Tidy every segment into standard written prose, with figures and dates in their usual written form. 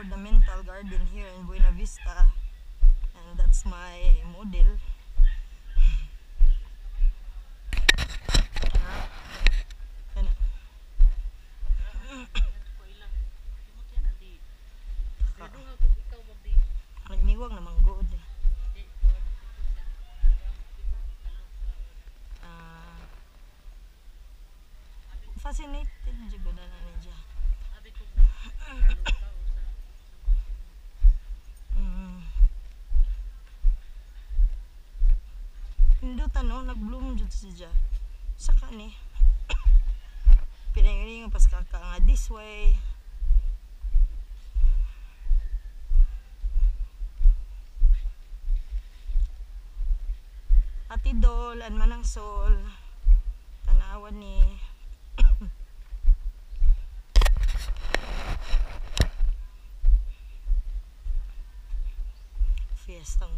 ornamental garden here in Buena Vista, and that's my model. Nagniwag naman good. Fascinated juga na niya. Hindutan no, nag-bloom jud siya. Saka ni pinayuning pas kaka nga this way. Atidol and manang sol tanawan ni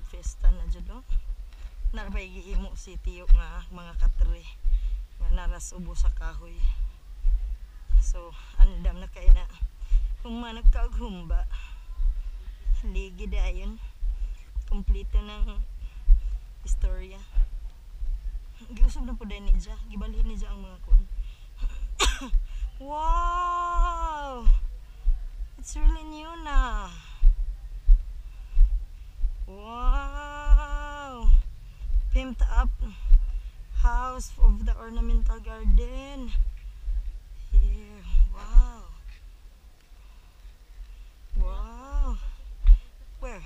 fiesta na dyan no? Narabay gihimo si tiyo nga mga katre nga naras ubo sa kahoy, so andam na kay na humma nagkaghumba ligi dayon kompleto ng istorya. Giusog na po din ni Dja, gibalhin ni Dja ang mga kuwan. Wow, it's really new na. Wow, pimped up house of the ornamental garden here. Wow, wow. Where?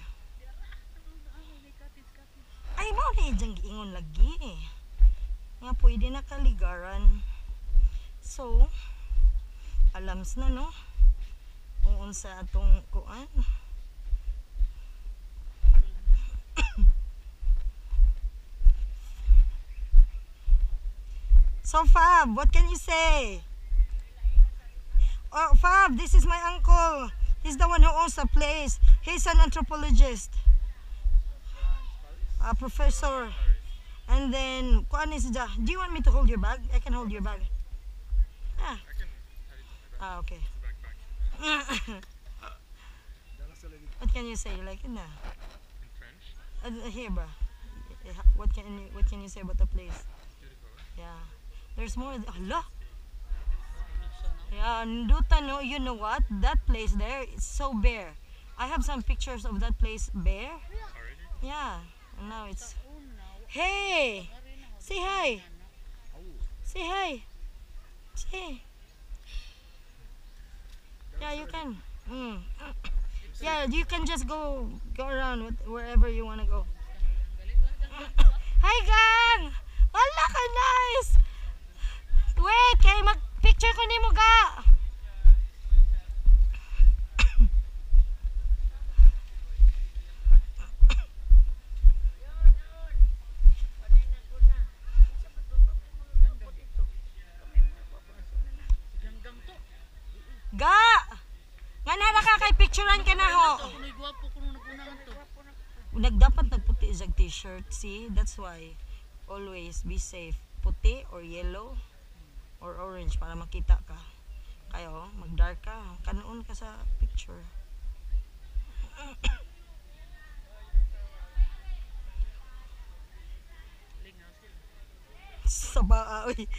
Ay mo na diyang giingon lagi nga pwede na kaligaran. So alams na no kung unsa atong kuan. So Fab, what can you say? Oh Fab, this is my uncle. He's the one who owns the place. He's an anthropologist, a professor. And then, kuan is siya. Do you want me to hold your bag? I can hold your bag. Ah. Okay. What can you say? Like na? In French? Here, bro. What can you say about the place? Yeah. There's more. Allah. Yeah, Nduta, no, you know what? That place there is so bare. I have some pictures of that place bare. Already? Yeah. And now it's. Hey! Say hi! Say hi! Say. Yeah, you can. Yeah, you can just go around wherever you want to go. Hi, gang! Wala ka nice! Wait, kay mag-picture ko ni mo ga! Ga! Nga nara ka kay picturean ka na ho. Nagdapat nagputi sa t-shirt, see? That's why always be safe. Puti or yellow or orange para makita ka. Kayo, mag-dark ka. Kanuon ka sa picture. Sa baaoy.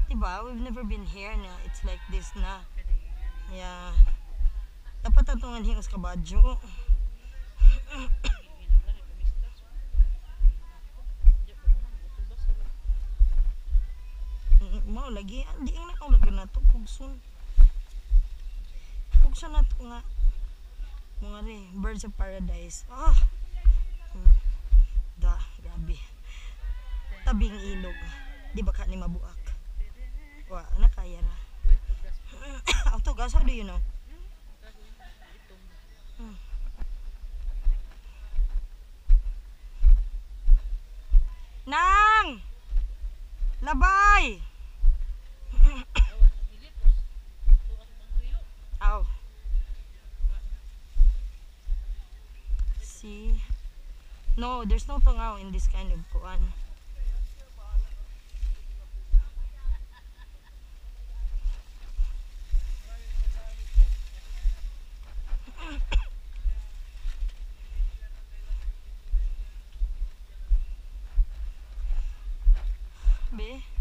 Diba? We've never been here na. It's like this na. Yeah. Dapat atungan hingos ka badyo. Mau lagi. Di ang nakaw lagi na ito. Pugson. Pugson na ito nga. Mga rin. Birds of Paradise. Ah! Da. Grabe. Tabing ilog. Di ba ka ni mabuak? Wa, nakaya na. Autogas, how do you know? Nang! Labay! Aw. See? No, there's no tungaw in this kind of kuan. Be.